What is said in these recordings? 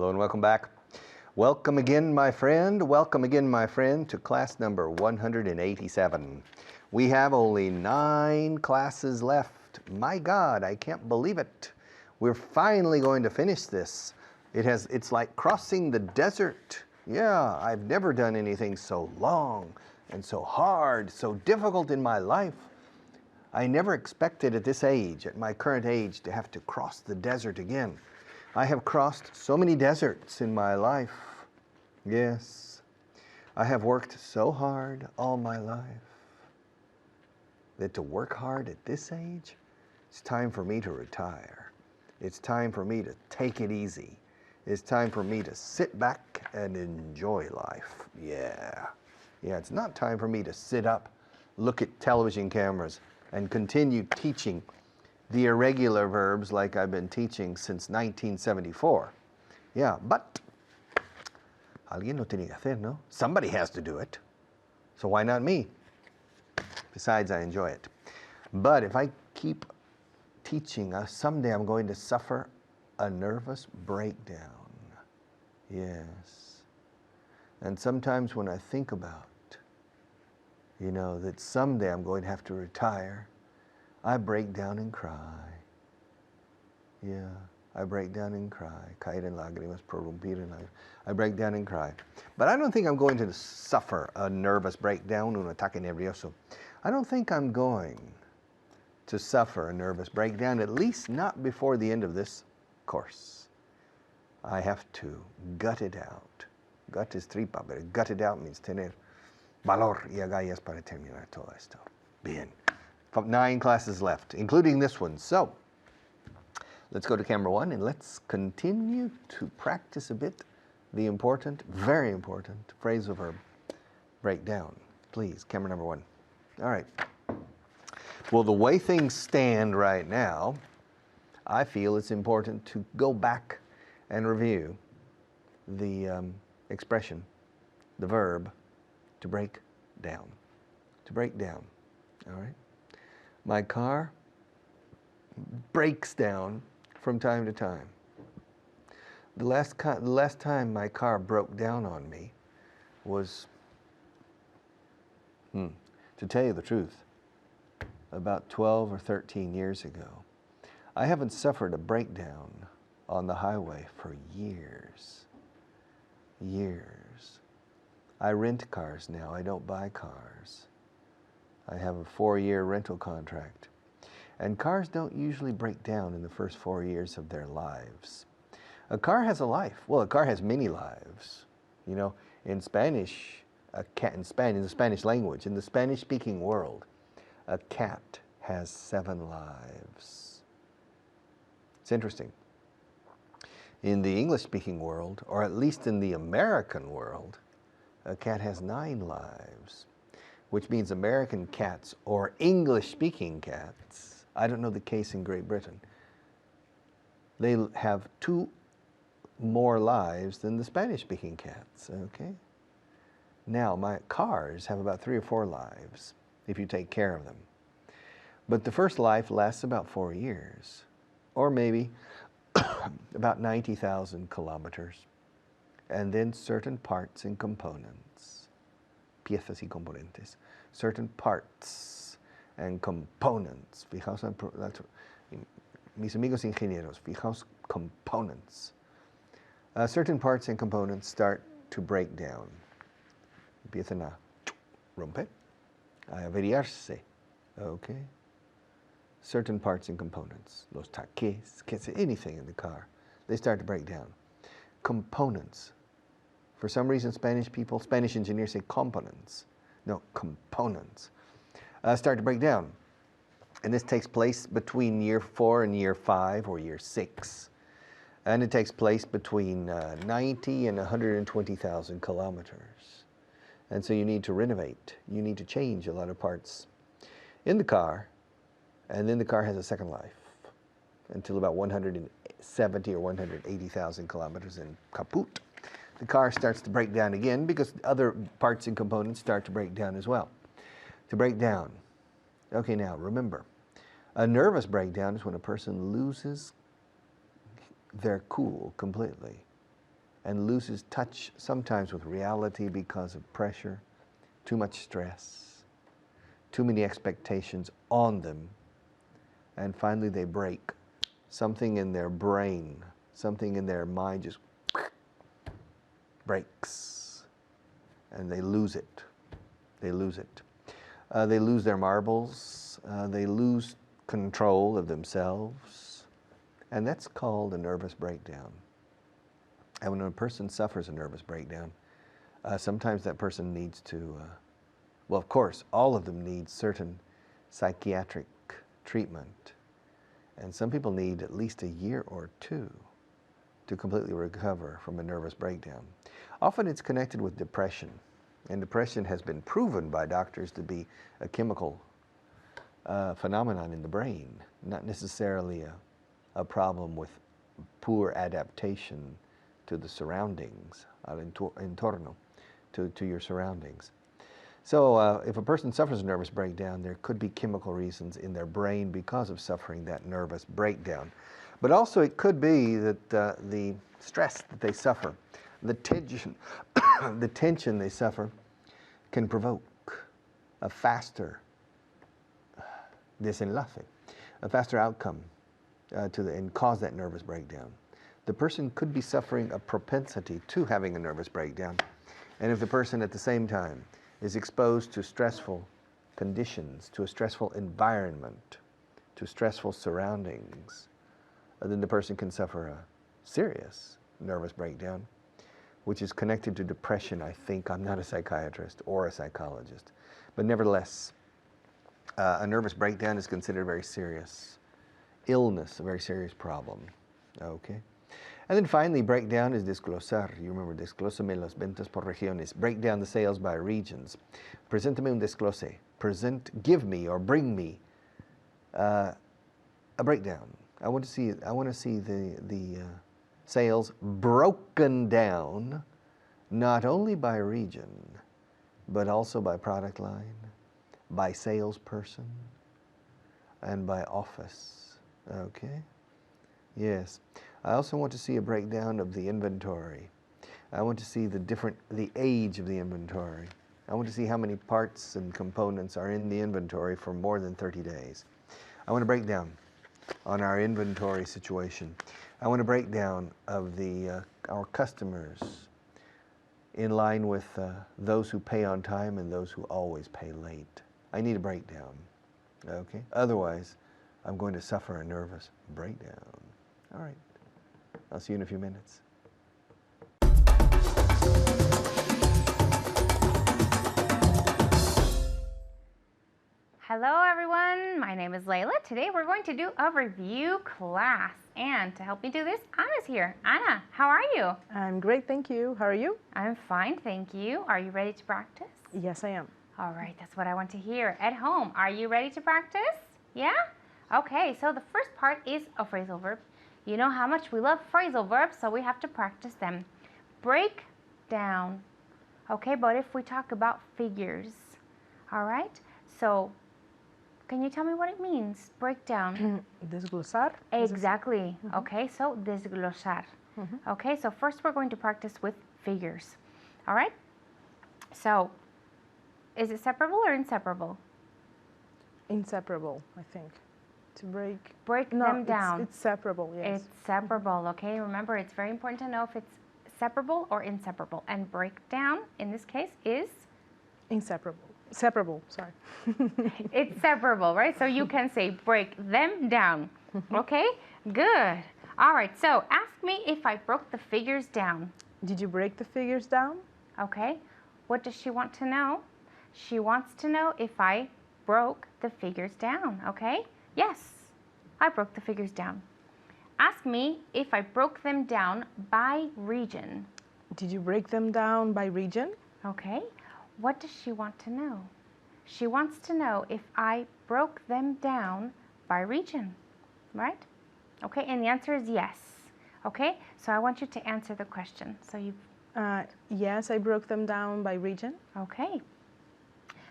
Hello and welcome back. Welcome again, my friend. Welcome again, my friend, to class number 187. We have only 9 classes left. My God, I can't believe it. We're finally going to finish this. It's like crossing the desert. Yeah, I've never done anything so long and so hard, so difficult in my life. I never expected at this age, at my current age, to have to cross the desert again. I have crossed so many deserts in my life. Yes, I have worked so hard all my life that to work hard at this age, it's time for me to retire. It's time for me to take it easy. It's time for me to sit back and enjoy life. Yeah, it's not time for me to sit up, look at television cameras, and continue teaching the irregular verbs like I've been teaching since 1974. Yeah, but alguien lo tiene que hacer, no? Somebody has to do it. So why not me? Besides, I enjoy it. But if I keep teaching, someday I'm going to suffer a nervous breakdown. Yes. And sometimes when I think about, that someday I'm going to have to retire, I break down and cry. Yeah, I break down and cry. Caer en lágrimas, prorrumpir en lágrimas. I break down and cry. But I don't think I'm going to suffer a nervous breakdown, un ataque nervioso. I don't think I'm going to suffer a nervous breakdown, at least not before the end of this course. I have to gut it out. Gut is tripa, but gut it out means tener valor y agallas para terminar todo esto. Bien. 9 classes left, including this one. So, let's go to camera 1 and let's continue to practice a bit the important, very important phrasal verb breakdown. Please, camera number 1. All right. Well, the way things stand right now, I feel it's important to go back and review the expression, the verb, to break down. To break down. All right. My car breaks down from time to time. The last time my car broke down on me was, to tell you the truth, about 12 or 13 years ago. I haven't suffered a breakdown on the highway for years. Years. I rent cars now. I don't buy cars. I have a 4-year rental contract. And cars don't usually break down in the first 4 years of their lives. A car has a life. Well, a car has many lives. In Spanish, in the Spanish language, in the Spanish-speaking world, a cat has 7 lives. It's interesting. In the English-speaking world, or at least in the American world, a cat has 9 lives. Which means American cats or English-speaking cats, I don't know the case in Great Britain, they have 2 more lives than the Spanish-speaking cats, okay? Now, my cars have about 3 or 4 lives, if you take care of them. But the first life lasts about 4 years, or maybe about 90,000 kilometers, and then certain parts and components, piezas y componentes, certain parts and components. Fijaos, mis amigos ingenieros, fijaos, components. Certain parts and components start to break down. Empiezan a romper, a averiarse, okay? Certain parts and components, los taques, anything in the car, they start to break down. Components. For some reason, Spanish engineers say components. No, components. Start to break down. And this takes place between year 4 and year 5 or year 6. And it takes place between 90 and 120,000 kilometers. And so you need to renovate. You need to change a lot of parts in the car. And then the car has a second life until about 170 or 180,000 kilometers and kaput. The car starts to break down again because other parts and components start to break down as well. To break down. Okay, now remember, a nervous breakdown is when a person loses their cool completely. and loses touch sometimes with reality because of pressure, too much stress, too many expectations on them, and finally they break. Something in their brain, something in their mind just breaks, and they lose it. They lose it. They lose their marbles. They lose control of themselves, and that's called a nervous breakdown. And when a person suffers a nervous breakdown, sometimes that person needs to, well, of course, all of them need certain psychiatric treatment. And some people need at least a year or two to completely recover from a nervous breakdown. Often it's connected with depression. And depression has been proven by doctors to be a chemical phenomenon in the brain, not necessarily a problem with poor adaptation to the surroundings, al entorno, to your surroundings. So if a person suffers a nervous breakdown, there could be chemical reasons in their brain because of suffering that nervous breakdown. But also it could be that the stress that they suffer, the tension, the tension they suffer can provoke a faster desenlace, a faster outcome and cause that nervous breakdown. The person could be suffering a propensity to having a nervous breakdown. And if the person at the same time is exposed to stressful conditions, to a stressful environment, to stressful surroundings, then the person can suffer a serious nervous breakdown, which is connected to depression, I think. I'm not a psychiatrist or a psychologist. But nevertheless, a nervous breakdown is considered a very serious illness, a very serious problem. Okay? And then finally, breakdown is desglosar. You remember, desglósame las ventas por regiones. Break down the sales by regions. Preséntame un desglose. Give me or bring me a breakdown. I want to see the sales broken down, not only by region, but also by product line, by salesperson, and by office. Okay? Yes. I also want to see a breakdown of the inventory. I want to see the age of the inventory. I want to see how many parts and components are in the inventory for more than 30 days. I want to break down on our inventory situation. I want a breakdown of our customers in line with those who pay on time and those who always pay late. I need a breakdown. Okay? Otherwise, I'm going to suffer a nervous breakdown. All right. I'll see you in a few minutes. Hello everyone, my name is Layla. Today we're going to do a review class. And to help me do this, Anna's here. Anna, how are you? I'm great, thank you. How are you? I'm fine, thank you. Are you ready to practice? Yes, I am. All right, that's what I want to hear. At home, are you ready to practice? Yeah? Okay, so the first part is a phrasal verb. You know how much we love phrasal verbs, so we have to practice them. Break down. Okay, but if we talk about figures, all right? So, can you tell me what it means? Break down. Desglosar. Exactly. Okay, so desglosar. Okay, so first we're going to practice with figures. All right? So, is it separable or inseparable? Inseparable, I think. To break them down. It's separable, yes. It's separable, okay? Remember, it's very important to know if it's separable or inseparable. And break down, in this case, is? Inseparable. Separable, sorry. It's separable, right? So you can say break them down, okay? Good. All right, so ask me if I broke the figures down. Did you break the figures down? Okay. What does she want to know? She wants to know if I broke the figures down, okay? Yes, I broke the figures down. Ask me if I broke them down by region. Did you break them down by region? Okay. What does she want to know? She wants to know if I broke them down by region, right? Okay, and the answer is yes. Okay, so I want you to answer the question. So yes, I broke them down by region. Okay.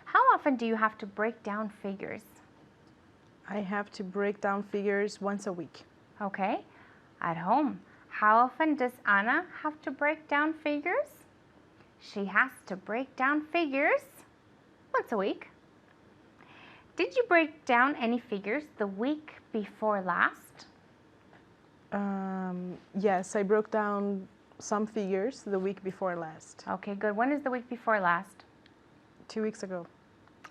How often do you have to break down figures? I have to break down figures once a week. Okay. At home, How often does Anna have to break down figures? She has to break down figures once a week. Did you break down any figures the week before last? Yes, I broke down some figures the week before last. Okay, good. When is the week before last? 2 weeks ago.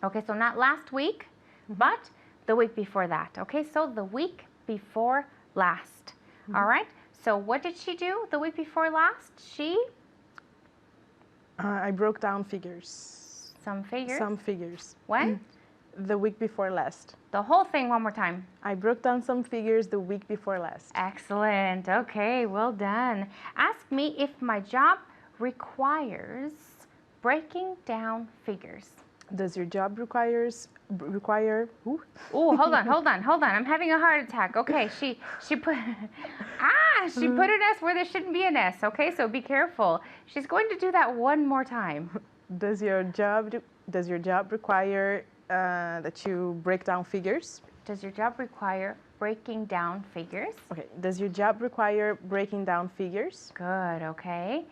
Okay, so not last week, but the week before that. Okay, so the week before last. All right, so what did she do the week before last? She? I broke down figures. Some figures. Some figures. When? The week before last. The whole thing one more time. I broke down some figures the week before last. Excellent. Okay, well done. Ask me if my job requires breaking down figures. Does your job require? Oh, hold on. I'm having a heart attack. Okay, she put she put an S where there shouldn't be an S. Okay, so be careful. She's going to do that one more time. Does your job require that you break down figures? Does your job require breaking down figures? Okay. Does your job require breaking down figures? Good, okay.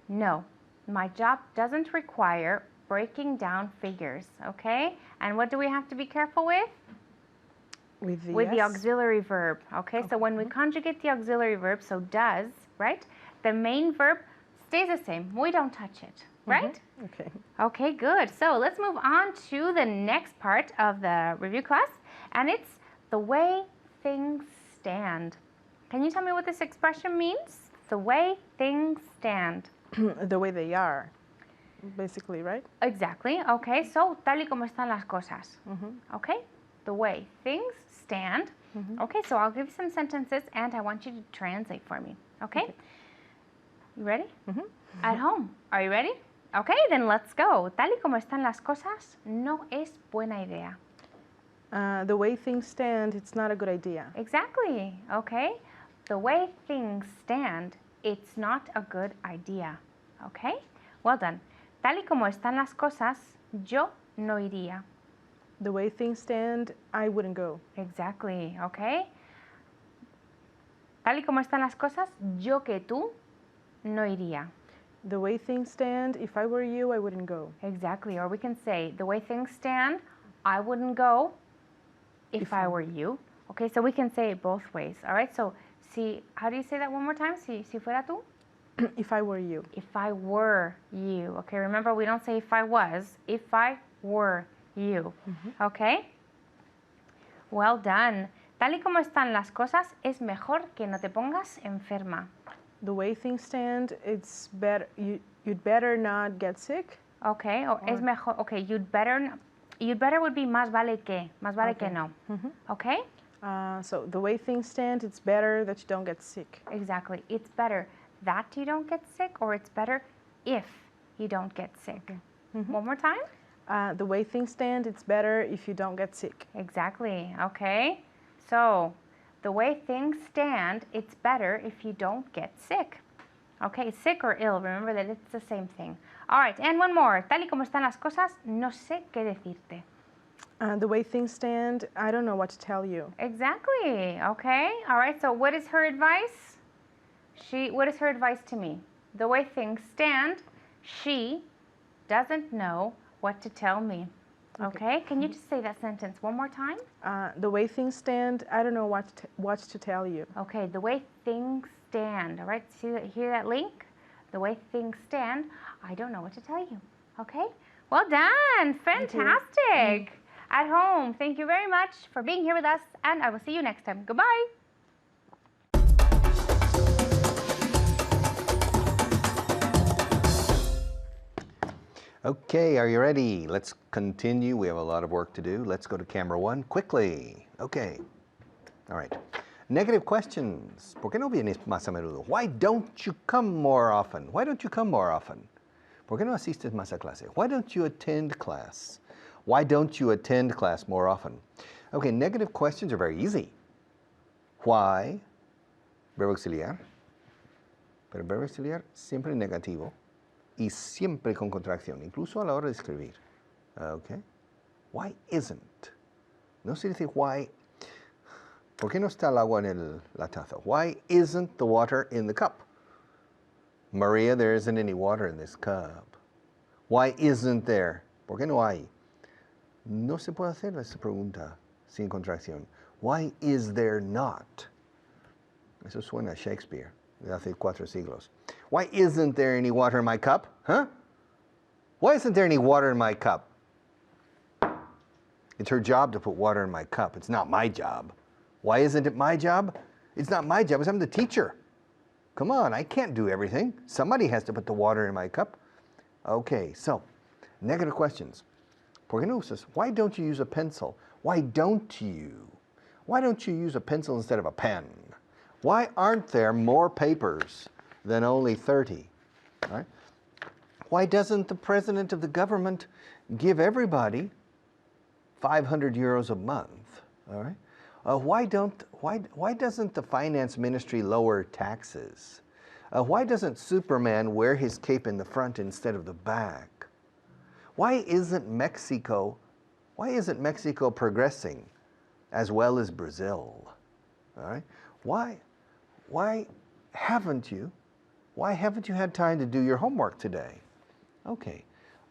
No, my job doesn't require breaking down figures, okay? And what do we have to be careful with? With the With the yes. auxiliary verb, okay? So when we conjugate the auxiliary verb, so does, right? The main verb stays the same. We don't touch it, right? Okay. Okay, good. So let's move on to the next part of the review class, and it's the way things stand. Can you tell me what this expression means? The way things stand. The way they are, basically, right? Exactly. Okay, so tal y como están las cosas. Okay, the way things stand. Okay, so I'll give you some sentences and I want you to translate for me. Okay? You ready? At home. Are you ready? Okay, then let's go. Tal y como están las cosas no es buena idea. The way things stand, it's not a good idea. Exactly. Okay, the way things stand, it's not a good idea. Okay, well done. Tal y como están las cosas, yo no iría. The way things stand, I wouldn't go. Exactly, okay. Tal y como están las cosas, yo que tú no iría. The way things stand, if I were you, I wouldn't go. Exactly, or we can say, the way things stand, I wouldn't go if I were you. Okay, so we can say it both ways, all right? So, how do you say that one more time? Si fuera tú? If I were you. If I were you. Okay, remember we don't say if I was, if I were you. Okay? Well done. Tal y como están las cosas, es mejor que no te pongas enferma. The way things stand, it's better. You'd better not get sick. Okay, or es mejor. Okay, you'd better would be más vale que no. Okay? So the way things stand, it's better that you don't get sick. Exactly. It's better that you don't get sick, or it's better if you don't get sick. One more time? The way things stand, it's better if you don't get sick. Exactly. Okay. So, the way things stand, it's better if you don't get sick. Okay, sick or ill, remember that it's the same thing. All right, and one more. Tal y como están las cosas, no sé qué decirte. The way things stand, I don't know what to tell you. Exactly. Okay. All right, so what is her advice? What is her advice to me? The way things stand, she doesn't know what to tell me. Okay, can you just say that sentence one more time? The way things stand, I don't know what to tell you. Okay, the way things stand. All right, hear that link? The way things stand, I don't know what to tell you. Okay, well done. Fantastic. At home, thank you very much for being here with us, and I will see you next time. Goodbye. Okay, are you ready? Let's continue. We have a lot of work to do. Let's go to camera one quickly. Okay. All right. Negative questions. ¿Por qué no vienes más a menudo? Why don't you come more often? Why don't you come more often? ¿Por qué no asistes más a clase? Why don't you attend class? Why don't you attend class more often? Okay, negative questions are very easy. Why? Verbo auxiliar. Pero el verbo auxiliar siempre negativo. Y siempre con contracción, incluso a la hora de escribir. Okay? Why isn't? No se dice why ¿Por qué no está el agua en la taza? Why isn't the water in the cup? Maria, there isn't any water in this cup. Why isn't there? ¿Por qué no hay? No se puede hacer esa pregunta sin contracción. Why is there not? Eso suena a Shakespeare de hace 4 siglos. Why isn't there any water in my cup? Huh? Why isn't there any water in my cup? It's her job to put water in my cup. It's not my job. Why isn't it my job? It's not my job. I'm the teacher. Come on, I can't do everything. Somebody has to put the water in my cup. Okay, so, negative questions. ¿Por qué no usas? Why don't you use a pencil? Why don't you? Why don't you use a pencil instead of a pen? Why aren't there more papers than only 30? All right? Why doesn't the president of the government give everybody 500 euros a month? All right? Why doesn't the finance ministry lower taxes? Why doesn't Superman wear his cape in the front instead of the back? Why isn't Mexico progressing as well as Brazil? All right? Why haven't you had time to do your homework today? Okay.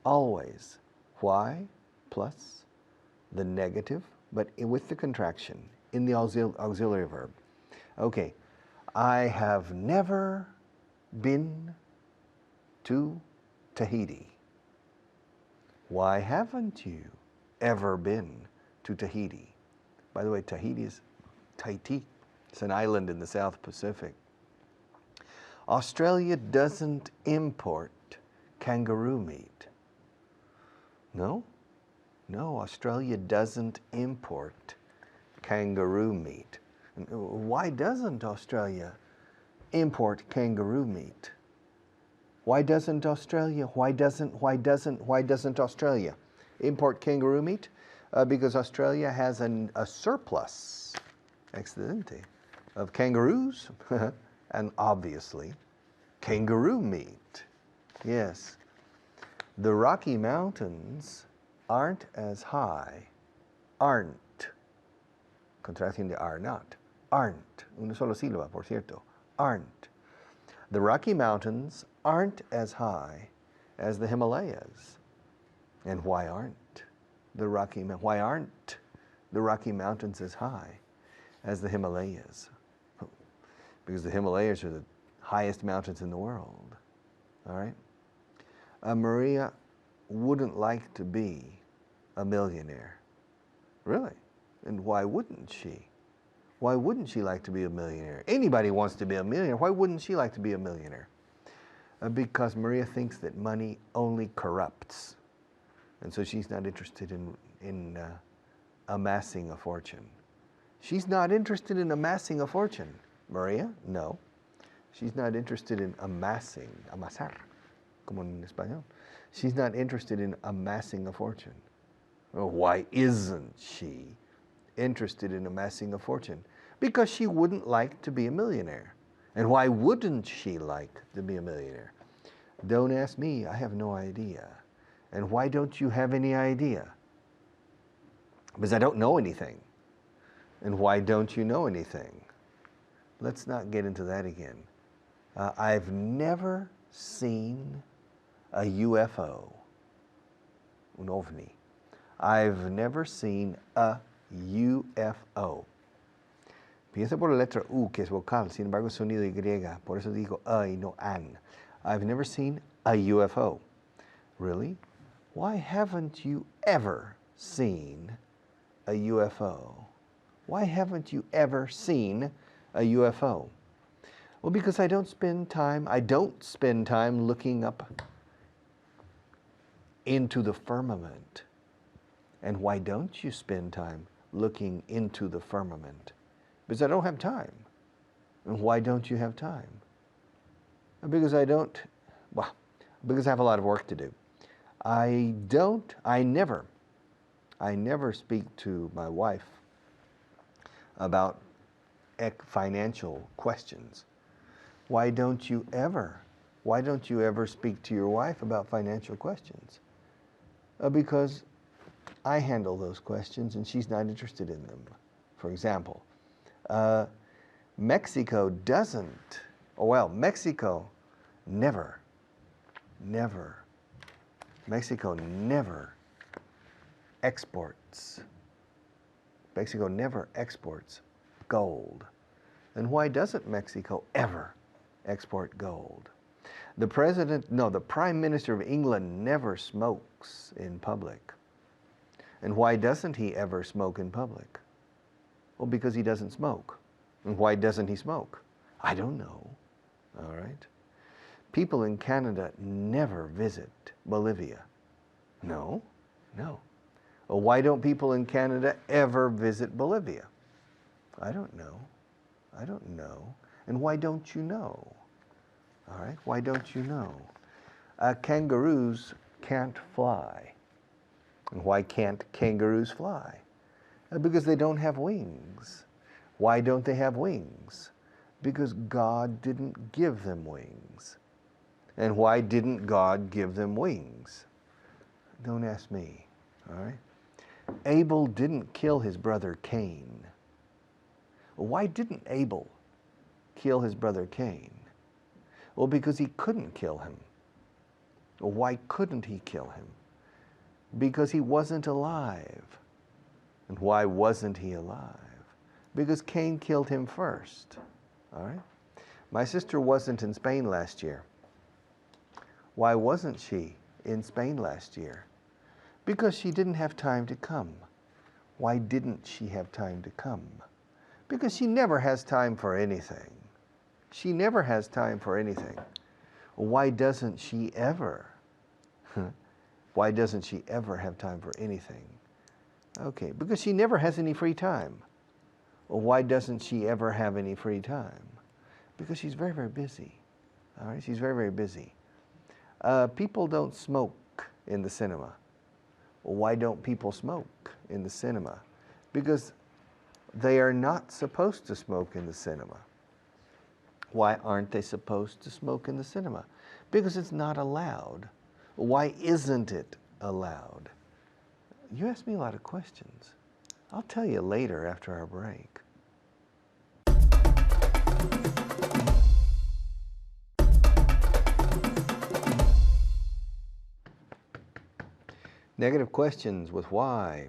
Always why plus the negative, but with the contraction in the auxiliary verb. Okay. I have never been to Tahiti. Why haven't you ever been to Tahiti? By the way, Tahiti is Tahiti. It's an island in the South Pacific. Australia doesn't import kangaroo meat. No, Australia doesn't import kangaroo meat. Why doesn't Australia import kangaroo meat? Why doesn't Australia import kangaroo meat? Because Australia has a surplus, excelente, of kangaroos and obviously kangaroo meat. Yes. The Rocky Mountains aren't as high. Aren't. Contracción de are not. Aren't. Una sola sílaba, por cierto. Aren't. The Rocky Mountains aren't as high as the Himalayas. And why aren't the Rocky Mountains as high as the Himalayas? Because the Himalayas are the highest mountains in the world. All right? Maria wouldn't like to be a millionaire. Really? And why wouldn't she? Why wouldn't she like to be a millionaire? Anybody wants to be a millionaire. Why wouldn't she like to be a millionaire? Because Maria thinks that money only corrupts. And so she's not interested in amassing a fortune. She's not interested in amassing a fortune. Maria? No. She's not interested in amasar, como en español. She's not interested in amassing a fortune. Well, why isn't she interested in amassing a fortune? Because she wouldn't like to be a millionaire. And why wouldn't she like to be a millionaire? Don't ask me, I have no idea. And why don't you have any idea? Because I don't know anything. And why don't you know anything? Let's not get into that again. I've never seen a UFO, un ovni. I've never seen a UFO. Piensa por la letra U, que es vocal, sin embargo es sonido Y, por eso digo a y no an. I've never seen a UFO. Really? Why haven't you ever seen a UFO? Why haven't you ever seen a UFO? Well, because I don't spend time looking up into the firmament. And why don't you spend time looking into the firmament? Because I don't have time. And why don't you have time? Because I have a lot of work to do. I never speak to my wife about financial questions. Why don't you ever speak to your wife about financial questions? Because I handle those questions and she's not interested in them. For example, Mexico doesn't, well, Mexico never, Mexico never exports. Mexico never exports gold. And why doesn't Mexico ever export gold? The Prime Minister of England never smokes in public. And why doesn't he ever smoke in public? Well, because he doesn't smoke. And why doesn't he smoke? I don't know. All right. People in Canada never visit Bolivia. No. Well, why don't people in Canada ever visit Bolivia? I don't know. And why don't you know? All right, why don't you know? Kangaroos can't fly. And why can't kangaroos fly? Because they don't have wings. Why don't they have wings? Because God didn't give them wings. And why didn't God give them wings? Don't ask me, all right? Abel didn't kill his brother Cain. Why didn't Abel kill his brother Cain? Well, because he couldn't kill him. Well, why couldn't he kill him? Because he wasn't alive. And why wasn't he alive? Because Cain killed him first. All right? My sister wasn't in Spain last year. Why wasn't she in Spain last year? Because she didn't have time to come. Why didn't she have time to come? Because she never has time for anything. She never has time for anything. Why doesn't she ever? Why doesn't she ever have time for anything? Okay, because she never has any free time. Well, why doesn't she ever have any free time? Because she's very, very busy. All right, she's very, very busy. People don't smoke in the cinema. Well, why don't people smoke in the cinema? Because they are not supposed to smoke in the cinema. Why aren't they supposed to smoke in the cinema? Because it's not allowed. Why isn't it allowed? You ask me a lot of questions. I'll tell you later after our break. Negative questions with why.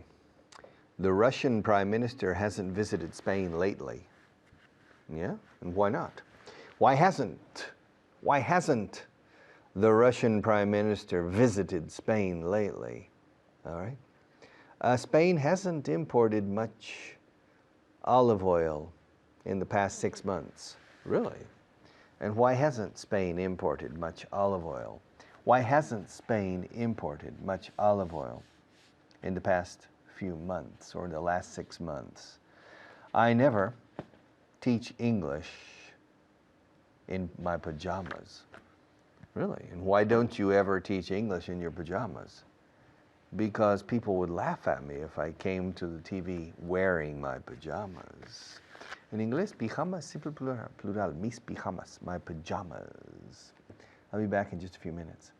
The Russian Prime Minister hasn't visited Spain lately. Yeah? And why not? Why hasn't the Russian Prime Minister visited Spain lately? All right? Spain hasn't imported much olive oil in the past 6 months. Really? And why hasn't Spain imported much olive oil? Why hasn't Spain imported much olive oil in the past few months or the last 6 months? I never teach English in my pajamas. Really? And why don't you ever teach English in your pajamas? Because people would laugh at me if I came to the TV wearing my pajamas. In English, pijamas, simple plural, mis pijamas, my pajamas. I'll be back in just a few minutes.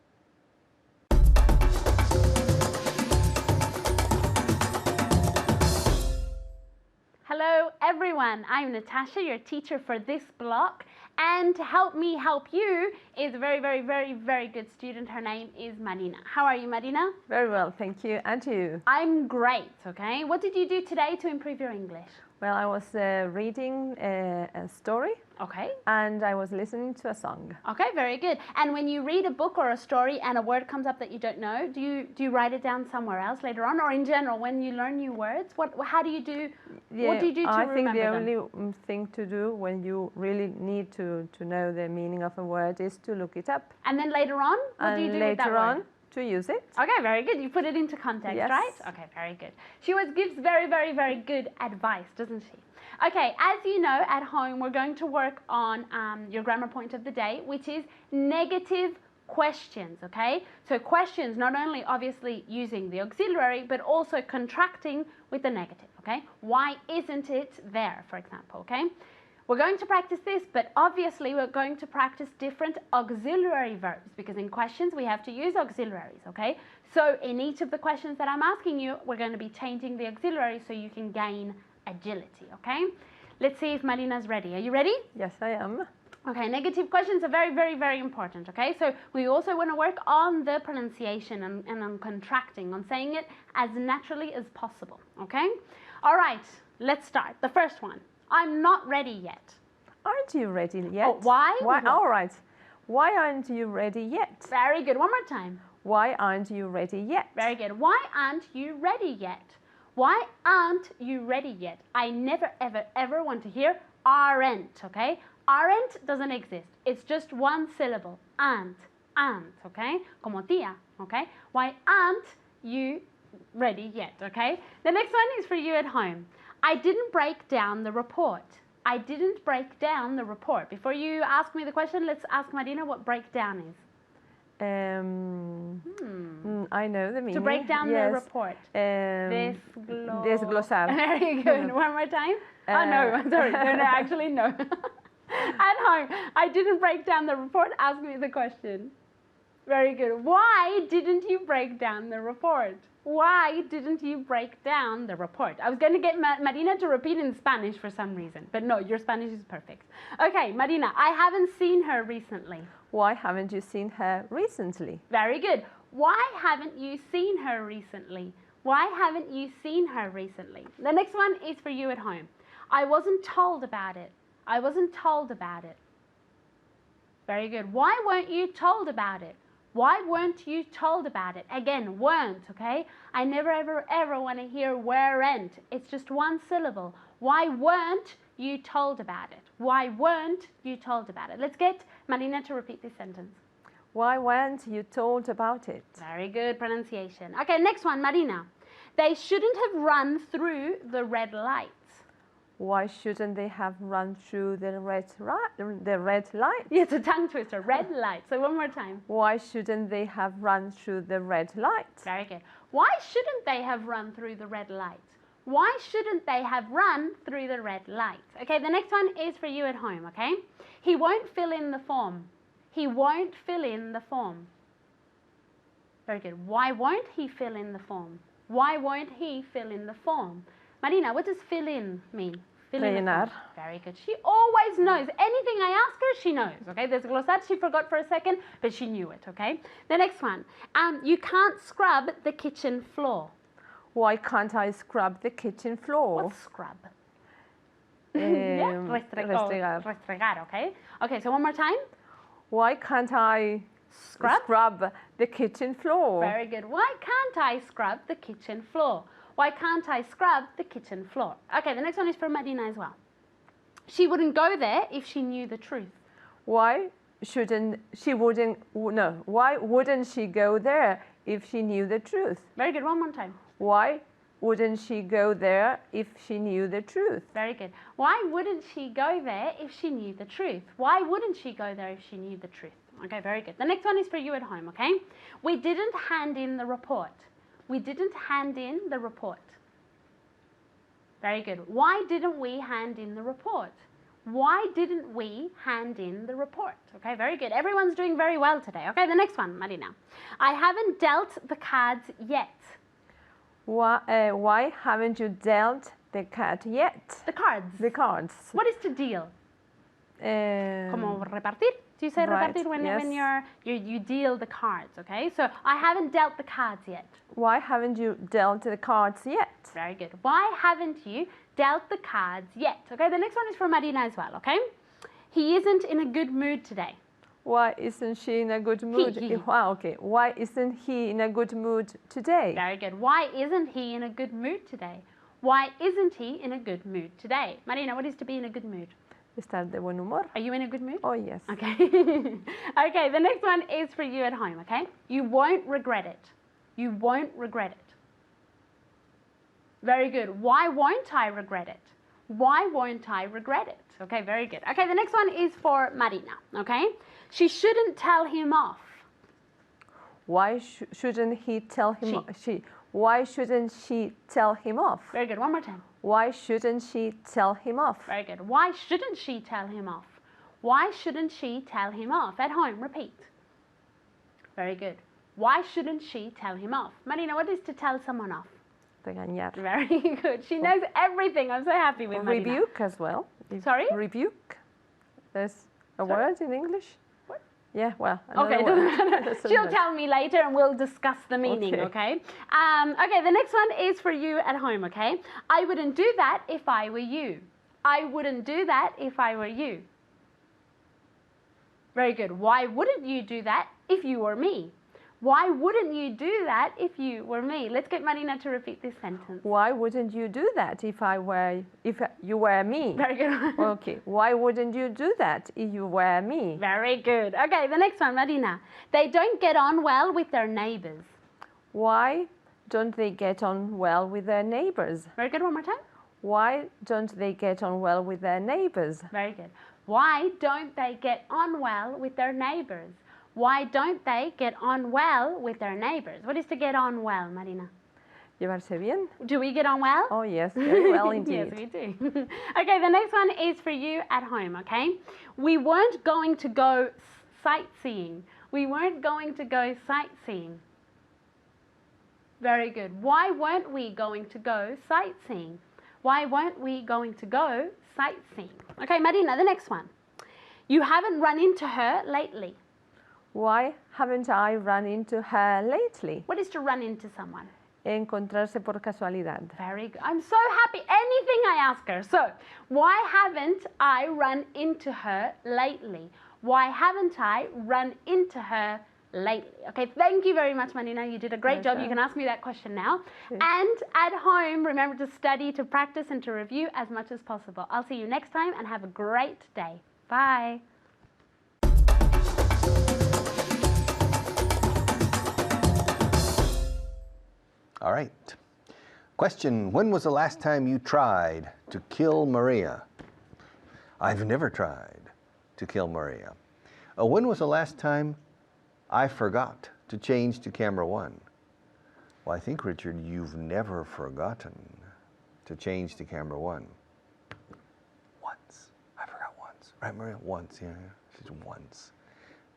Hello everyone, I'm Natasha, your teacher for this block, and to help me help you is a very, very, very, very good student. Her name is Marina. How are you, Marina? Very well, thank you. And you? I'm great, okay? What did you do today to improve your English? Well, I was reading a story. Okay. And I was listening to a song. Okay, very good. And when you read a book or a story and a word comes up that you don't know, do you write it down somewhere else later on? Or in general, when you learn new words, how do you do, Yeah, what do you do to remember them? I think the only thing to do when you really need to know the meaning of a word is to look it up. And then later on, what do you do with that word? Later on, to use it. Okay, very good. You put it into context, Yes. right? Okay, very good. She always gives very, very, very good advice, doesn't she? Okay, as you know, at home, we're going to work on your grammar point of the day, which is negative questions, okay? So questions, not only obviously using the auxiliary, but also contracting with the negative, okay? Why isn't it there, for example, okay? We're going to practice this, but obviously we're going to practice different auxiliary verbs because in questions we have to use auxiliaries, okay? So in each of the questions that I'm asking you, we're going to be changing the auxiliary so you can gain agility, okay? Let's see if Marina's ready. Are you ready? Yes, I am. Okay, negative questions are very, very, very important, okay? So we also want to work on the pronunciation and on contracting, on saying it as naturally as possible, okay? All right, let's start. The first one, I'm not ready yet. Aren't you ready yet? Oh, why? Why? What? All right. Why aren't you ready yet? Very good. One more time. Why aren't you ready yet? Very good. Why aren't you ready yet? Why aren't you ready yet? I never, ever, ever want to hear aren't, okay? Aren't doesn't exist. It's just one syllable. Aren't, okay? Como tía, okay? Why aren't you ready yet, okay? The next one is for you at home. I didn't break down the report. I didn't break down the report. Before you ask me the question, let's ask Marina what breakdown is. I know the meaning. To break down the Yes. report. Desglosar. Very good. One more time. Oh, no, sorry. No, actually, no. At home, I didn't break down the report. Ask me the question. Very good. Why didn't you break down the report? Why didn't you break down the report? I was going to get Marina to repeat in Spanish for some reason, but no, your Spanish is perfect. Okay, Marina, I haven't seen her recently. Why haven't you seen her recently? Very good. Why haven't you seen her recently? Why haven't you seen her recently? The next one is for you at home. I wasn't told about it. I wasn't told about it. Very good. Why weren't you told about it? Why weren't you told about it? Again, weren't, okay? I never, ever, ever want to hear weren't. It's just one syllable. Why weren't you told about it? Why weren't you told about it? Let's get Marina to repeat this sentence. Why weren't you told about it? Very good pronunciation. Okay, next one, Marina. They shouldn't have run through the red lights. Why shouldn't they have run through the red light? It's a tongue twister, red light. So one more time. Why shouldn't they have run through the red light? Very good. Why shouldn't they have run through the red light? Why shouldn't they have run through the red light? Okay, the next one is for you at home, okay? He won't fill in the form. He won't fill in the form. Very good. Why won't he fill in the form? Why won't he fill in the form? Marina, what does fill in mean? Fill in the Rellenar. form. Very good. She always knows. Anything I ask her, she knows. Okay, there's glossar. She forgot for a second, but she knew it. Okay. The next one. You can't scrub the kitchen floor. Why can't I scrub the kitchen floor? What's scrub? Yeah, Restregar. restregar. Okay. Okay. So one more time. Why can't I Scrub? the kitchen floor? Very good. Why can't I scrub the kitchen floor? Why can't I scrub the kitchen floor? Okay, the next one is for Marina as well. She wouldn't go there if she knew the truth. Why wouldn't she go there if she knew the truth? Very good. One more time. Why wouldn't she go there if she knew the truth? Very good. Why wouldn't she go there if she knew the truth? Why wouldn't she go there if she knew the truth? Okay, very good. The next one is for you at home, okay? We didn't hand in the report. We didn't hand in the report. Very good. Why didn't we hand in the report? Why didn't we hand in the report? Okay, very good. Everyone's doing very well today. Okay, the next one, Marina. I haven't dealt the cards yet. Why haven't you dealt the card yet? The cards. The cards. What is to deal? Como repartir. Do you say Right, repartir when yes. you deal the cards, okay? So I haven't dealt the cards yet. Why haven't you dealt the cards yet? Very good. Why haven't you dealt the cards yet? Okay, the next one is for Marina as well, okay? He isn't in a good mood today. Why isn't she in a good mood? He. Wow, okay. Why isn't he in a good mood today? Very good. Why isn't he in a good mood today? Why isn't he in a good mood today? Marina, what is to be in a good mood? Estar de buen humor. Are you in a good mood? Oh, yes. Okay. Okay, the next one is for you at home, okay? You won't regret it. You won't regret it. Very good. Why won't I regret it? Why won't I regret it? Okay, very good. Okay, the next one is for Marina, okay? She shouldn't tell him off. Why shouldn't he tell him off? Why shouldn't she tell him off? Very good. One more time. Why shouldn't she tell him off? Very good. Why shouldn't she tell him off? Why shouldn't she tell him off? At home, repeat. Very good. Why shouldn't she tell him off? Marina, what is to tell someone off? Regañar. Very good. She knows everything. I'm so happy with Marina. Rebuke as well. Sorry? Rebuke. There's a word in English. What? Yeah, well. Okay, another doesn't word. matter. Doesn't She'll matter. tell me later and we'll discuss the meaning, okay? Okay, the next one is for you at home, okay? I wouldn't do that if I were you. I wouldn't do that if I were you. Very good. Why wouldn't you do that if you were me? Why wouldn't you do that if you were me? Let's get Marina to repeat this sentence. Why wouldn't you do that if you were me? Very good. Okay. Why wouldn't you do that if you were me? Very good. Okay, the next one, Marina. They don't get on well with their neighbors. Why don't they get on well with their neighbors? Very good. One more time. Why don't they get on well with their neighbors? Very good. Why don't they get on well with their neighbors? Why don't they get on well with their neighbors? What is to get on well, Marina? Llevarse bien? Do we get on well? Oh, yes, very well indeed. Yes, we do. Okay, the next one is for you at home, okay? We weren't going to go sightseeing. We weren't going to go sightseeing. Very good. Why weren't we going to go sightseeing? Why weren't we going to go sightseeing? Okay, Marina, the next one. You haven't run into her lately. Why haven't I run into her lately? What is to run into someone? Encontrarse por casualidad. Very good. I'm so happy. Anything I ask her. So, why haven't I run into her lately? Why haven't I run into her lately? Okay, thank you very much, Marina. You did a great job. You can ask me that question now. And at home, remember to study, to practice, and to review as much as possible. I'll see you next time and have a great day. Bye. All right. Question, when was the last time you tried to kill Maria? I've never tried to kill Maria. When was the last time I forgot to change to camera 1? Well, I think, Richard, you've never forgotten to change to camera 1. Once. I forgot once. Right, Maria? Once, yeah. She's once.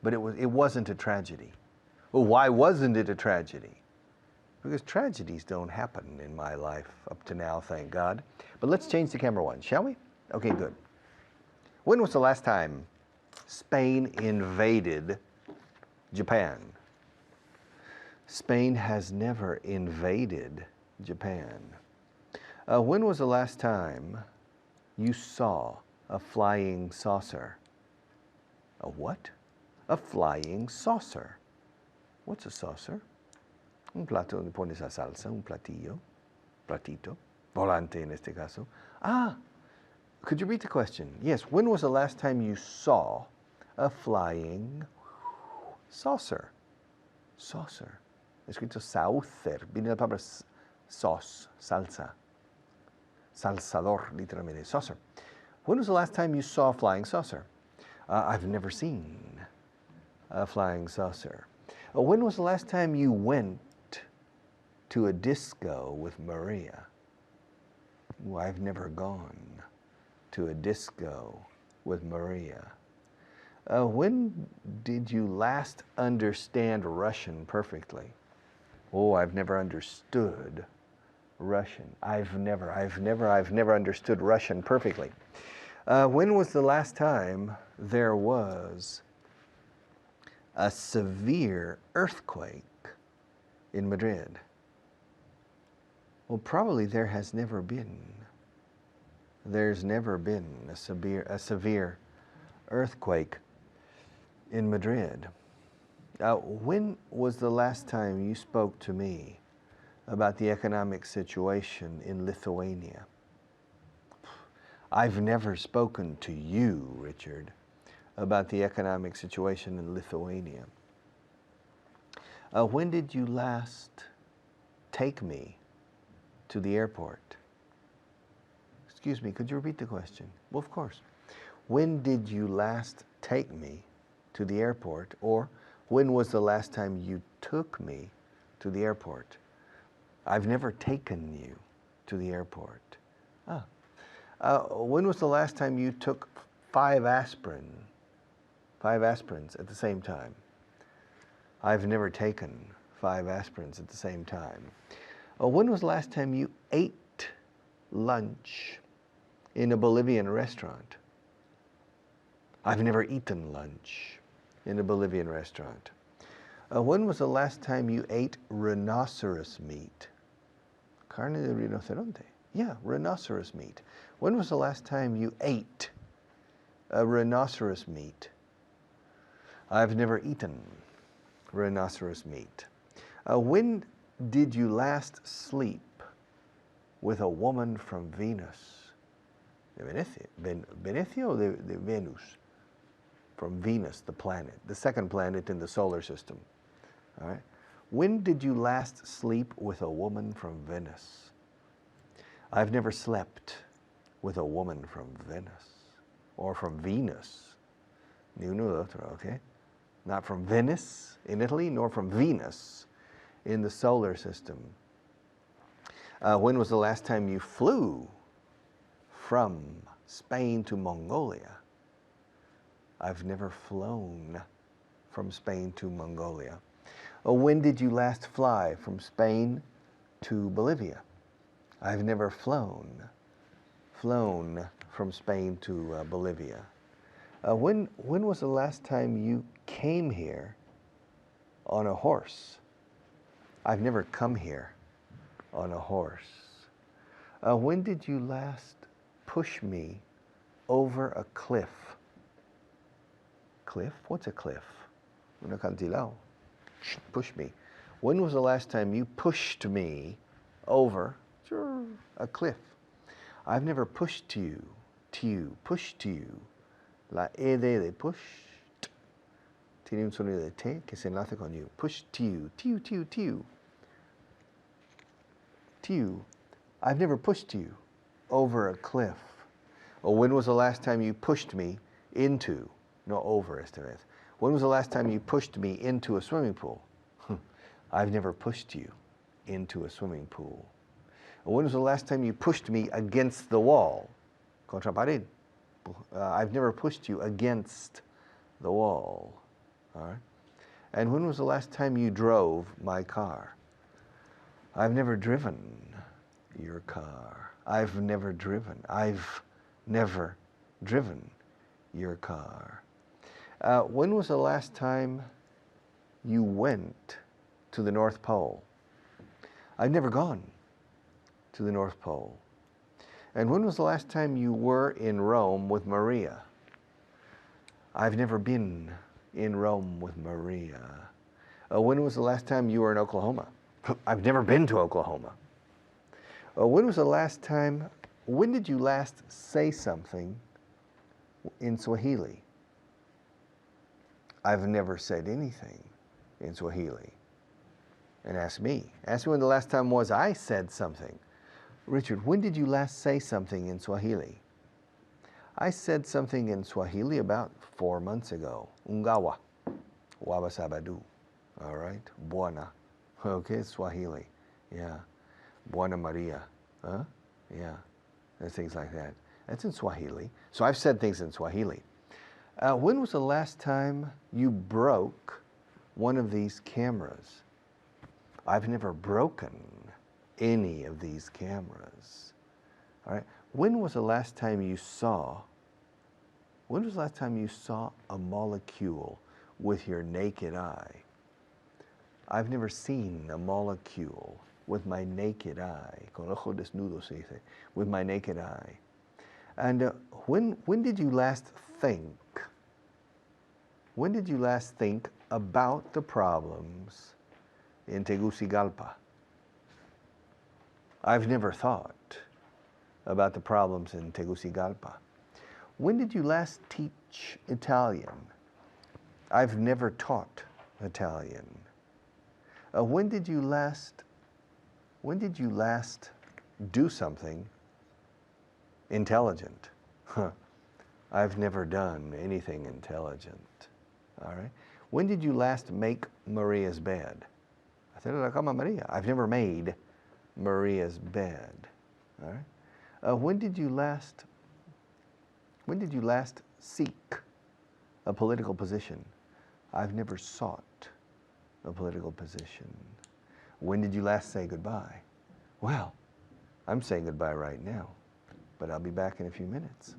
But it wasn't a tragedy. Well, why wasn't it a tragedy? Because tragedies don't happen in my life up to now, thank God. But let's change to camera 1, shall we? Okay, good. When was the last time Spain invaded Japan? Spain has never invaded Japan. When was the last time you saw a flying saucer? A what? A flying saucer. What's a saucer? Un plato donde pones la salsa, un platillo, platito, volante en este caso. Could you read the question? Yes, when was the last time you saw a flying saucer? Saucer. Escrito saucer, viene la palabra sauce, salsa. Salsador, literalmente, saucer. When was the last time you saw a flying saucer? I've never seen a flying saucer. When was the last time you went to a disco with Maria? Well, I've never gone to a disco with Maria. When did you last understand Russian perfectly? Oh, I've never understood Russian. I've never understood Russian perfectly. When was the last time there was a severe earthquake in Madrid? Well, probably there has never been. There's never been a severe earthquake in Madrid. When was the last time you spoke to me about the economic situation in Lithuania? I've never spoken to you, Richard, about the economic situation in Lithuania. When did you last take me to the airport? Excuse me, could you repeat the question? Well, of course. When did you last take me to the airport? Or when was the last time you took me to the airport? I've never taken you to the airport. When was the last time you took 5 aspirins at the same time? I've never taken 5 aspirins at the same time. When was the last time you ate lunch in a Bolivian restaurant? I've never eaten lunch in a Bolivian restaurant. When was the last time you ate rhinoceros meat? Carne de rinoceronte. Yeah, rhinoceros meat. When was the last time you ate a rhinoceros meat? I've never eaten rhinoceros meat. When did you last sleep with a woman from Venus? De Venecia or de Venus? From Venus, the planet, the second planet in the solar system. All right. When did you last sleep with a woman from Venus? I've never slept with a woman from Venus or from Venus. Ni uno de otro, okay? Not from Venice in Italy, nor from Venus in the solar system. When was the last time you flew from Spain to Mongolia? I've never flown from Spain to Mongolia. When did you last fly from Spain to Bolivia? I've never flown from Spain to Bolivia. When was the last time you came here on a horse? I've never come here on a horse. When did you last push me over a cliff? Cliff? What's a cliff? Un acantilado. Push me. When was the last time you pushed me over a cliff? I've never pushed you. Pushed you. La ed de push tiene un sonido de T que se enlaza con you. Pushed you. Tiu. I've never pushed you over a cliff. Or when was the last time you pushed me into, no over esta vez. When was the last time you pushed me into a swimming pool? I've never pushed you into a swimming pool. Or when was the last time you pushed me against the wall? Contra pared. I've never pushed you against the wall. All right? And when was the last time you drove my car? I've never driven your car. I've never driven your car. When was the last time you went to the North Pole? I've never gone to the North Pole. And when was the last time you were in Rome with Maria? I've never been in Rome with Maria. When was the last time you were in Oklahoma? I've never been to Oklahoma. When did you last say something in Swahili? I've never said anything in Swahili. And ask me when the last time was I said something. Richard, when did you last say something in Swahili? I said something in Swahili about 4 months ago. Ungawa, wabasabadu. All right, buona. Okay, Swahili. Yeah. Buona Maria. Huh? Yeah. And things like that. That's in Swahili. So I've said things in Swahili. When was the last time you broke one of these cameras? I've never broken any of these cameras. All right. When was the last time you saw a molecule with your naked eye? I've never seen a molecule with my naked eye. Con ojo desnudo se dice. With my naked eye. And when did you last think? When did you last think about the problems in Tegucigalpa? I've never thought about the problems in Tegucigalpa. When did you last teach Italian? I've never taught Italian. When did you last do something intelligent? I've never done anything intelligent. All right. When did you last make Maria's bed? Hacer la cama Maria. I've never made Maria's bed. All right. When did you last seek a political position? I've never sought a political position. When did you last say goodbye? Well, I'm saying goodbye right now, but I'll be back in a few minutes.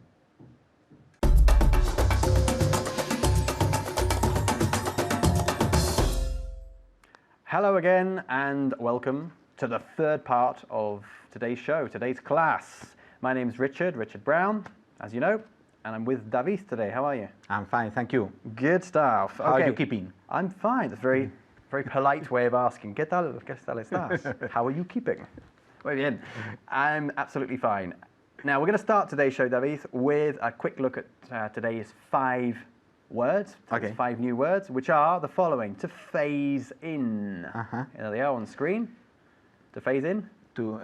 Hello again and welcome to the third part of today's show, today's class. My name's Richard Brown, as you know, and I'm with David today. How are you? I'm fine, thank you. Good stuff. How are Okay. you keeping? I'm fine. That's a very, very polite way of asking. ¿Qué tal estás? How are you keeping? Muy bien. I'm absolutely fine. Now, we're going to start today's show, David, with a quick look at today's 5 words. Okay. 5 new words, which are the following. To phase in. Uh-huh. There they are on screen. To phase in. To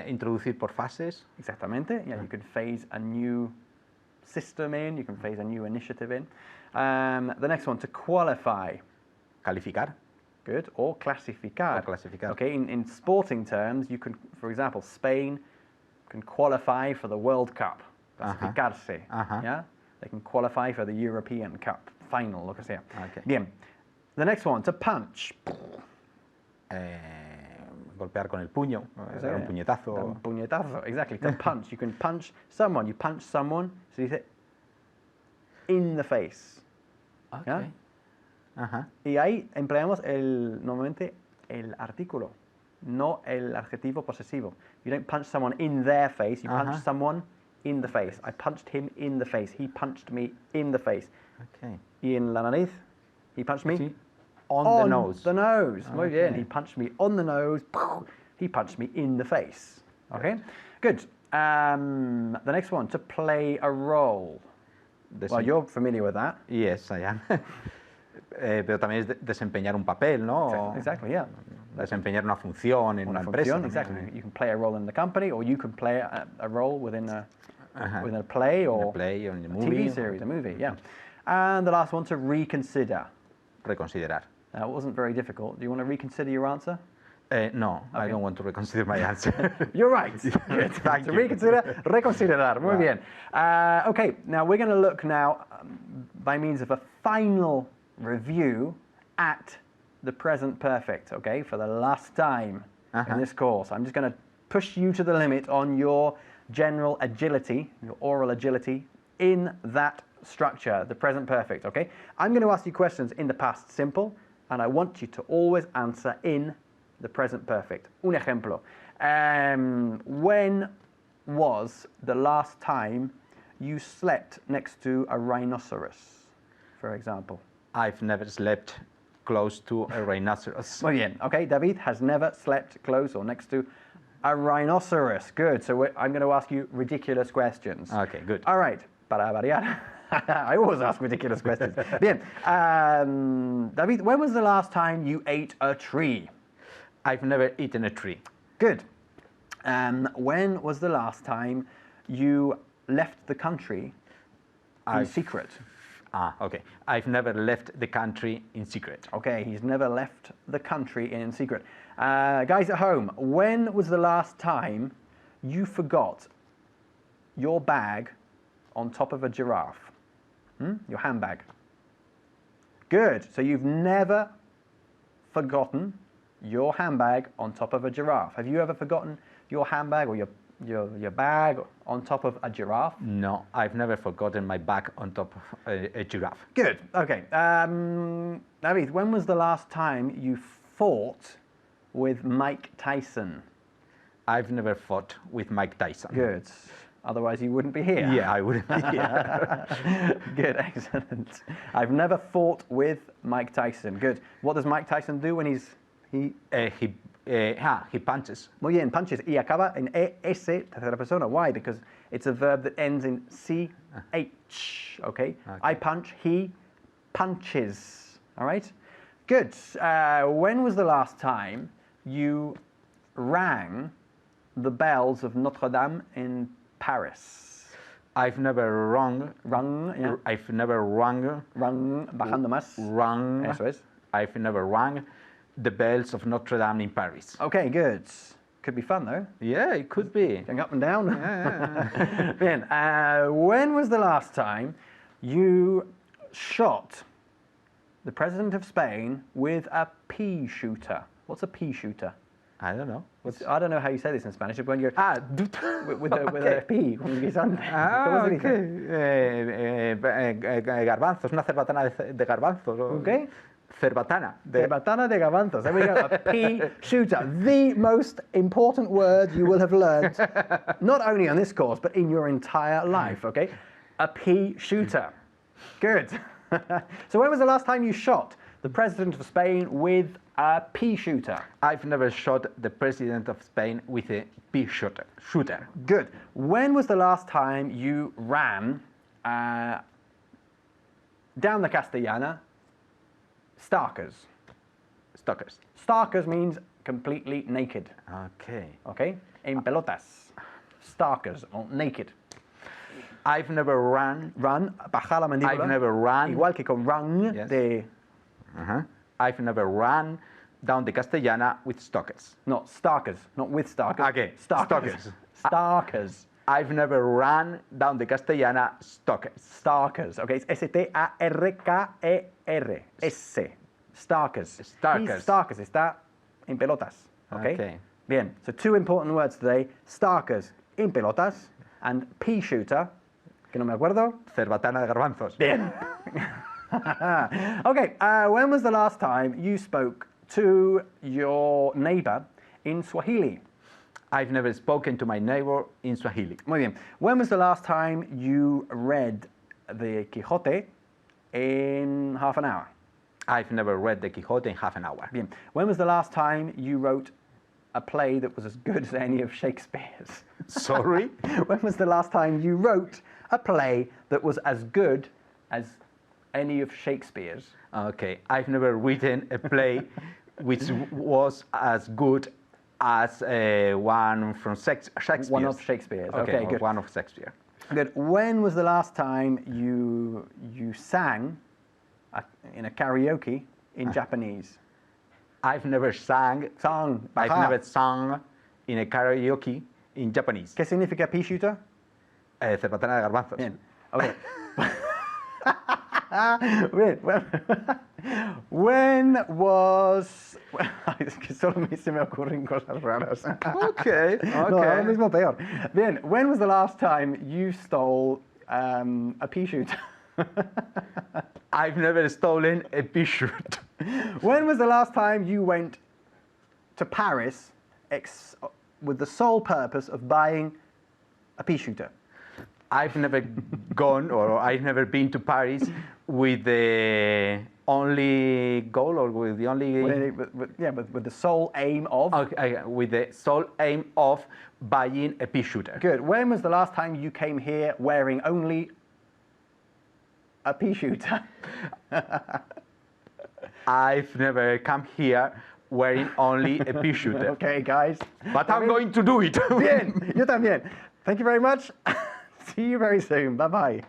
introducir por fases. Exactamente. Yeah, you could phase a new system in. You can phase a new initiative in. The next one, to qualify. Calificar. Good. Or clasificar. Or clasificar. Okay, in sporting terms, you can, for example, Spain can qualify for the World Cup. Clasificarse. Uh-huh. Yeah? They can qualify for the European Cup final, lo que sea. Okay. Bien. The next one, to punch. Golpear con el puño, dar un puñetazo. Dar un puñetazo, exactly. To punch. You can punch someone. You punch someone, so you say in the face. Okay. ¿Ya? Ajá. Y ahí empleamos normalmente el artículo, no el adjetivo posesivo. You don't punch someone in their face, you punch someone in the face. I punched him in the face. He punched me in the face. Okay. Y en la nariz, he punched me Sí. On the nose. the nose. Muy bien. Okay. He punched me on the nose. He punched me in the face. Okay? Good. The next one, to play a role. Well, you're familiar with that. Yes, I am. Pero también es desempeñar un papel, ¿no? Exactly, yeah. Desempeñar una función en una empresa. Función, exactly. You can play a role in the company, or you can play a role within a play or In a play or in a a movie. TV series, a movie, yeah. And the last one, to reconsider. Reconsiderar. That wasn't very difficult. Do you want to reconsider your answer? No, I don't want to reconsider my answer. You're right. Good. Thank To you. reconsider, reconsiderar. Muy bien. Okay, now we're going to look now by means of a final review at the present perfect, okay, for the last time in this course. I'm just going to push you to the limit on your general agility, your oral agility in that structure, the present perfect, okay? I'm going to ask you questions in the past simple, and I want you to always answer in the present perfect. Un ejemplo. When was the last time you slept next to a rhinoceros, for example? I've never slept close to a rhinoceros. Muy bien. Okay, David has never slept close or next to a rhinoceros. Good. So I'm going to ask you ridiculous questions. Okay, good. All right. Para variar. I always ask ridiculous questions. Bien. David, when was the last time you ate a tree? I've never eaten a tree. Good. When was the last time you left the country in secret? Okay. I've never left the country in secret. Okay, he's never left the country in secret. Guys at home, when was the last time you forgot your bag on top of a giraffe? Your handbag. Good. So you've never forgotten your handbag on top of a giraffe. Have you ever forgotten your handbag or your bag on top of a giraffe? No, I've never forgotten my bag on top of a giraffe. Good. Okay. David, when was the last time you fought with Mike Tyson? I've never fought with Mike Tyson. Good. Otherwise, you wouldn't be here. Yeah, I wouldn't be here. Good, excellent. I've never fought with Mike Tyson. Good. What does Mike Tyson do when he punches. Muy bien, punches. Y acaba en ES, tercera persona. Why? Because it's a verb that ends in CH, okay? I punch, he punches, all right? Good. When was the last time you rang the bells of Notre Dame in Paris? I've never rung. Yeah. I've never rung. Bajando más. Rung. Eso es. I've never rung the bells of Notre Dame in Paris. Okay, good. Could be fun though. Yeah, it could be. Going up and down. Yeah. Bien. When was the last time you shot the president of Spain with a pea shooter? What's a pea shooter? I don't know. I don't know how you say this in Spanish. When you're with okay. a P, con guisante. Ah, ¿Cómo se ok. dice? Garbanzos, una cerbatana de garbanzos. Okay. Cerbatana. Cerbatana de garbanzos. There we go. A pea shooter. The most important word you will have learned, not only on this course, but in your entire life, okay? A pea shooter. Good. So when was the last time you shot the president of Spain with a pea shooter? I've never shot the president of Spain with a pea shooter. Good. When was the last time you ran down the Castellana starkers? Starkers means completely naked. Okay. Okay? En pelotas. Starkers, or naked. I've never run. Bajar la mandíbula. I've never run. Igual que con run Yes. de... I've never run down the Castellana with stalkers. No, starkers, not with starkers. Okay, Starkers. Starkers. I've never run down the Castellana stalkers. Starkers. Okay, it's S-T-A-R-K-E-R. S. Starkers. Starkers. He's starkers. Está en pelotas. Okay? Okay. Bien. So two important words today. Starkers en pelotas and pea shooter, que no me acuerdo. Cerbatana de garbanzos. Bien. Okay, when was the last time you spoke to your neighbor in Swahili? I've never spoken to my neighbor in Swahili. Muy bien. When was the last time you read the Quijote in half an hour? I've never read the Quixote in half an hour. Bien. When was the last time you wrote a play that was as good as any of Shakespeare's? Sorry? When was the last time you wrote a play that was as good as any of Shakespeare's? Okay, I've never written a play which was as good as one from Shakespeare. One of Shakespeare's. Okay, good. One of Shakespeare. Good. When was the last time you sang in a karaoke in Japanese? I've never sang. I've Ajá. never sung in a karaoke in Japanese. ¿Qué significa pea shooter? Cerbatana de garbanzos. Bien. Okay. Bien. When was... Es que solo se me ocurren cosas raras. Okay, No, ahora mismo peor. Bien. When was the last time you stole a pea shooter? I've never stolen a pea shoot. When was the last time you went to Paris with the sole purpose of buying a pea shooter? I've never gone or I've never been to Paris with the only goal or with the only... With the sole aim of... Okay, with the sole aim of buying a pea shooter. Good. When was the last time you came here wearing only a pea shooter? I've never come here wearing only a pea shooter. Okay, guys. But I'm going to do it. Bien, yo también. Thank you very much. See you very soon. Bye-bye.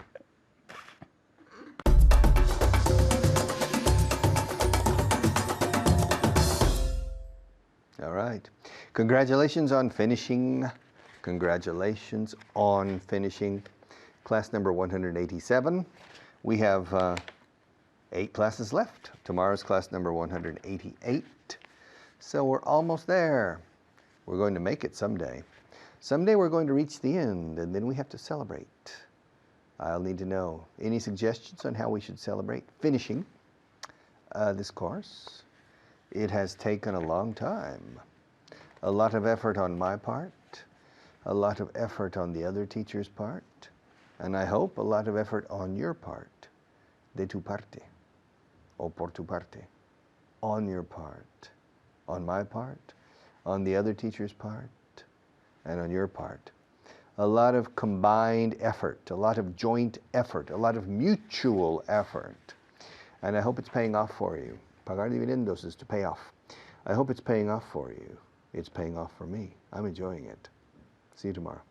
All right. Congratulations on finishing. Congratulations on finishing class number 187. We have 8 classes left. Tomorrow's class number 188. So we're almost there. We're going to make it someday. Someday we're going to reach the end, and then we have to celebrate. I'll need to know any suggestions on how we should celebrate finishing this course. It has taken a long time. A lot of effort on my part, a lot of effort on the other teacher's part, and I hope a lot of effort on your part. De tu parte, o por tu parte, on your part, on my part, on the other teacher's part, and on your part. A lot of combined effort, a lot of joint effort, a lot of mutual effort. And I hope it's paying off for you. Pagar dividendos is to pay off. I hope it's paying off for you. It's paying off for me. I'm enjoying it. See you tomorrow.